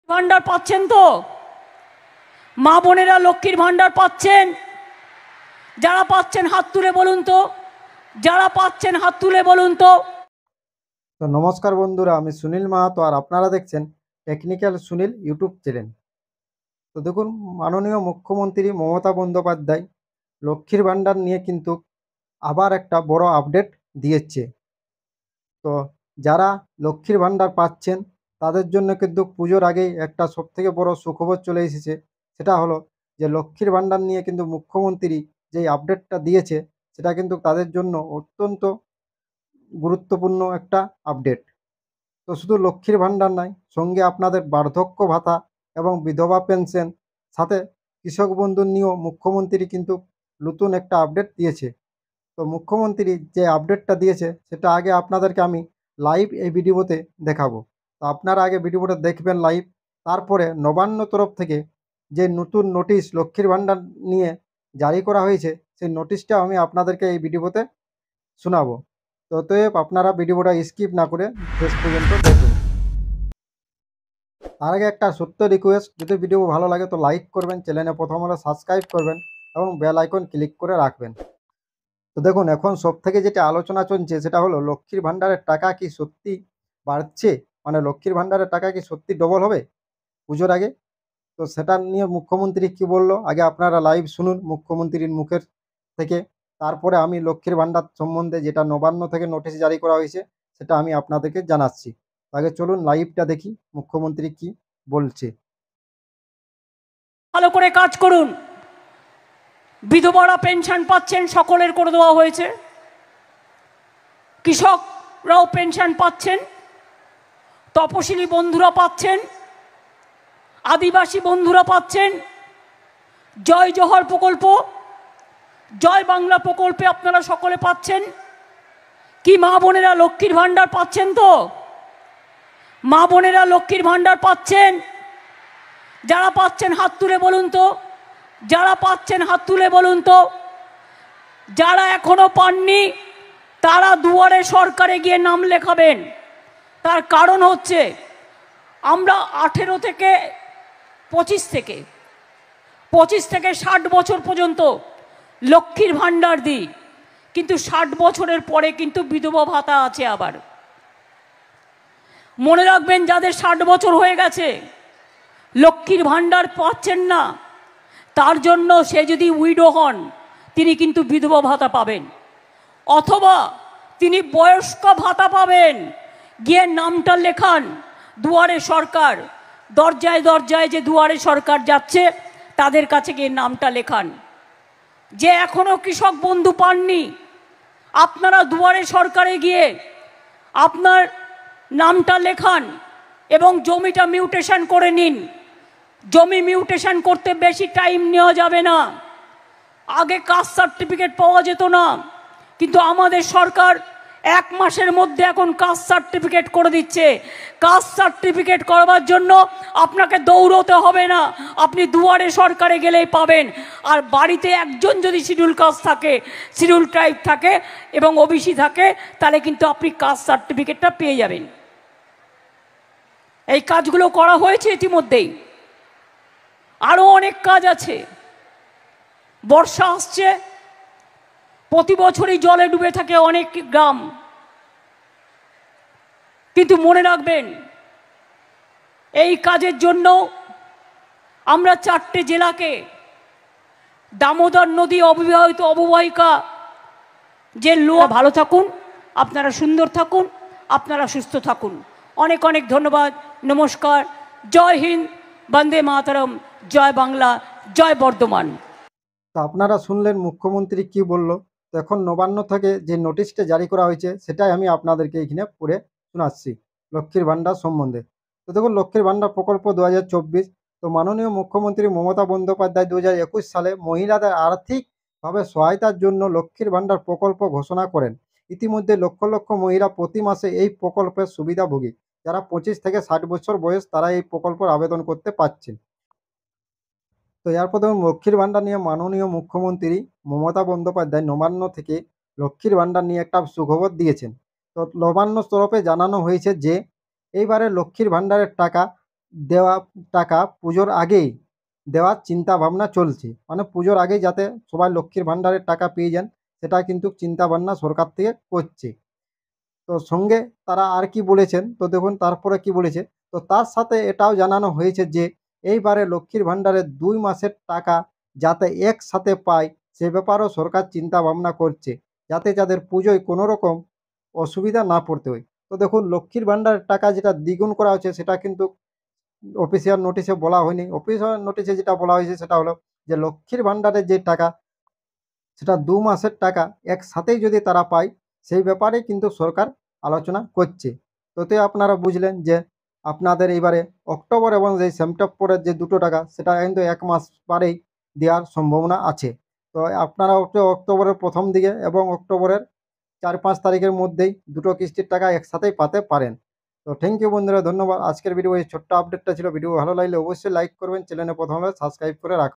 ভান্ডার পাচ্ছেন তো? মা বোনেরা লক্ষ্মীর ভান্ডার পাচ্ছেন? যারা পাচ্ছেন হাত তুলে বলুন তো, যারা পাচ্ছেন হাত তুলে বলুন তো। তো নমস্কার বন্ধুরা, আমি সুনীল মাহাতো আর আপনারা দেখছেন টেকনিক্যাল সুনীল ইউটিউব চ্যানেল। তো দেখুন, মাননীয় মুখ্যমন্ত্রী মমতা বন্দ্যোপাধ্যায় লক্ষ্মীর ভান্ডার নিয়ে কিন্তু আবার একটা বড় আপডেট দিয়েছে। তো যারা লক্ষ্মীর ভান্ডার পাচ্ছেন তাদের জন্য কিন্তু পুজোর আগেই একটা সবথেকে বড় সুখবর চলে এসেছে। সেটা হলো যে লক্ষ্মীর ভান্ডার নিয়ে কিন্তু মুখ্যমন্ত্রী যেই আপডেটটা দিয়েছে সেটা কিন্তু তাদের জন্য অত্যন্ত গুরুত্বপূর্ণ একটা আপডেট। তো শুধু লক্ষ্মীর ভান্ডার নয়, সঙ্গে আপনাদের বার্ধক্য ভাতা এবং বিধবা পেনশন, সাথে কৃষক বন্ধু নিয়েও মুখ্যমন্ত্রী কিন্তু নতুন একটা আপডেট দিয়েছে। তো মুখ্যমন্ত্রী যে আপডেটটা দিয়েছে সেটা আগে আপনাদেরকে আমি লাইভ এই ভিডিওতে দেখাবো। তো আপনারা আগে ভিডিওটা দেখবেন লাইভ, তারপরে নবান্ন তরফ থেকে যে নতুন নোটিশ লক্ষ্মীর ভান্ডার নিয়ে জারি করা হয়েছে সেই নোটিশটা আমি আপনাদেরকে এই ভিডিওতে শোনাবো। তো অতএব আপনারা ভিডিওটা স্কিপ না করে শেষ পর্যন্ত দেখুন। তার আগে একটা ছোট্ট রিকোয়েস্ট, যদি ভিডিও ভালো লাগে তো লাইক করবেন, চ্যানেলে প্রথম হলে সাবস্ক্রাইব করবেন এবং বেল আইকন ক্লিক করে রাখবেন। তো দেখুন, এখন সব থেকে যেটা আলোচনা চলছে সেটা হলো লক্ষ্মীর ভান্ডারের টাকা কি সত্যি বাড়ছে, মানে লক্ষ্মীর ভান্ডারের টাকা কি সত্যি ডবল হবে পুজোর আগে। তো সেটা নিয়ে মুখ্যমন্ত্রী কি বললো আগে আপনারা লাইভ শুনুন মুখ্যমন্ত্রীর মুখের থেকে, তারপরে আমি লক্ষ্মীর ভান্ডার সম্বন্ধে যেটা নবান্ন থেকে নোটিশ জারি করা হয়েছে সেটা আমি আপনাদেরকে জানাচ্ছি। আগে চলুন লাইভটা দেখি মুখ্যমন্ত্রী কি বলছে। ভালো করে কাজ করুন। বিধবারা পেনশন পাচ্ছেন, সকলের করে দেওয়া হয়েছে। কৃষকরাও পেনশন পাচ্ছেন, তপশিলি বন্ধুরা পাচ্ছেন, আদিবাসী বন্ধুরা পাচ্ছেন। জয় জোহর প্রকল্প, জয় বাংলা প্রকল্পে আপনারা সকলে পাচ্ছেন। কি মা বোনেরা লক্ষ্মীর ভান্ডার পাচ্ছেন তো? মা বোনেরা লক্ষ্মীর ভান্ডার পাচ্ছেন? যারা পাচ্ছেন হাত তুলে বলুন তো, যারা পাচ্ছেন হাত তুলে বলুন তো। যারা এখনো পাননি তারা দুয়ারে সরকারে গিয়ে নাম লেখাবেন। তার কারণ হচ্ছে আমরা 18 থেকে 25 থেকে 60 বছর পর্যন্ত লক্ষ্মীর ভান্ডার দিই, কিন্তু 60 বছরের পরে কিন্তু বিধবা ভাতা আছে। আবার মনে রাখবেন, যাদের 60 বছর হয়ে গেছে লক্ষ্মীর ভান্ডার পাচ্ছেন না, তার জন্য সে যদি উইডো হন তিনি কিন্তু বিধবা ভাতা পাবেন, অথবা তিনি বয়স্ক ভাতা পাবেন। গিয়ে নামটা লেখান দুয়ারে সরকার, দরজায় দরজায় যে দুয়ারে সরকার যাচ্ছে তাদের কাছে গিয়ে নামটা লেখান। যে এখনো কৃষক বন্ধু পাননি, আপনারা দুয়ারে সরকারে গিয়ে আপনার নামটা লেখান এবং জমিটা মিউটেশন করে নিন। জমি মিউটেশন করতে বেশি টাইম নেওয়া যাবে না। আগে কাস্ট সার্টিফিকেট পাওয়া যেত না, কিন্তু আমাদের সরকার 1 মাসের মধ্যে এখন কাস্ট সার্টিফিকেট করে দিচ্ছে। কাস্ট সার্টিফিকেট করবার জন্য আপনাকে দৌড়তে হবে না, আপনি দুয়ারে সরকারে গেলেই পাবেন। আর বাড়িতে একজন যদি শিডিউল কাস্ট থাকে, শিডিউল ট্রাইব থাকে এবং ওবিসি থাকে, তাহলে কিন্তু আপনি কাস্ট সার্টিফিকেটটা পেয়ে যাবেন। এই কাজগুলো করা হয়েছে ইতিমধ্যেই, আরও অনেক কাজ আছে। বর্ষা আসছে, প্রতি বছরই জলে ডুবে থাকে অনেক গ্রাম, কিন্তু মনে রাখবেন এই কাজের জন্য আমরা 4টে জেলাকে দামোদর নদী অবিবাহিত অববাহিকা যে ভালো থাকুন, আপনারা সুন্দর থাকুন, আপনারা সুস্থ থাকুন। অনেক অনেক ধন্যবাদ। নমস্কার। জয় হিন্দ, বন্দে মাতরম, জয় বাংলা, জয় বর্ধমান। তো আপনারা শুনলেন মুখ্যমন্ত্রী কি বলল। তো এখন নবান্ন থেকে যে নোটিশটা জারি করা হয়েছে সেটাই আমি আপনাদেরকে এখানে পড়ে শোনাচ্ছি লক্ষ্মীর ভান্ডার সম্বন্ধে। তো দেখুন, লক্ষ্মীর ভান্ডার প্রকল্প 2024। তো মাননীয় মুখ্যমন্ত্রী মমতা বন্দ্যোপাধ্যায় 2021 সালে মহিলাদের আর্থিকভাবে সহায়তার জন্য লক্ষ্মীর ভান্ডার প্রকল্প ঘোষণা করেন। ইতিমধ্যে লক্ষ লক্ষ মহিলা প্রতি মাসে এই প্রকল্পের সুবিধাভোগী। যারা 25 থেকে 60 বছর বয়স তারা এই প্রকল্পের আবেদন করতে পারছেন। তো এরপর দেখুন, লক্ষ্মীর ভান্ডার নিয়ে মাননীয় মুখ্যমন্ত্রী মমতা বন্দ্যোপাধ্যায় নবান্ন থেকে লক্ষ্মীর ভান্ডার নিয়ে একটা সুখবর দিয়েছেন। তো নবান্ন তরফে জানানো হয়েছে যে এইবারে লক্ষ্মীর ভান্ডারের টাকা দেওয়া টাকা পুজোর আগেই দেওয়ার চিন্তা ভাবনা চলছে, মানে পুজোর আগেই যাতে সবাই লক্ষ্মীর ভাণ্ডারের টাকা পেয়ে যান, সেটা কিন্তু চিন্তা ভাবনা সরকার থেকে করছে। তো সঙ্গে তারা আর কি বলেছেন, তো দেখুন তারপরে কি বলেছে। তো তার সাথে এটাও জানানো হয়েছে যে এইবারে লক্ষ্মীর ভাণ্ডারের 2 মাসের টাকা যাতে একসাথে পায়, সে ব্যাপারেও সরকার চিন্তা ভাবনা করছে, যাতে যাদের পুজোয় কোনো রকম অসুবিধা না পড়তে হয়। তো দেখুন লক্ষ্মীর ভাণ্ডারের টাকা যেটা দ্বিগুণ করা হচ্ছে, সেটা কিন্তু অফিসিয়াল নোটিশে বলা হয়নি। অফিসিয়াল নোটিশে যেটা বলা হয়েছে সেটা হলো যে লক্ষ্মীর ভাণ্ডারের যে টাকা, সেটা 2 মাসের টাকা একসাথেই যদি তারা পায়, সেই ব্যাপারে কিন্তু সরকার আলোচনা করছে। তাতে আপনারা বুঝলেন যে আপনাদের এইবারে অক্টোবর এবং এই সেপ্টেম্বরের যে দুটো টাকা, সেটা কিন্তু 1 মাস পরেই দেওয়ার সম্ভাবনা আছে। তো আপনারা অক্টোবরের প্রথম দিকে এবং অক্টোবরের 4-5 তারিখের মধ্যেই দুটো কিস্তির টাকা একসাথেই পেতে পারেন। তো থ্যাংক ইউ বন্ধুরা, ধন্যবাদ। আজকের ভিডিও এই ছোট্ট আপডেটটা ছিল। ভিডিও ভালো লাগলে অবশ্যই লাইক করবেন, চ্যানেলে প্রথম হলে সাবস্ক্রাইব করে রাখবেন।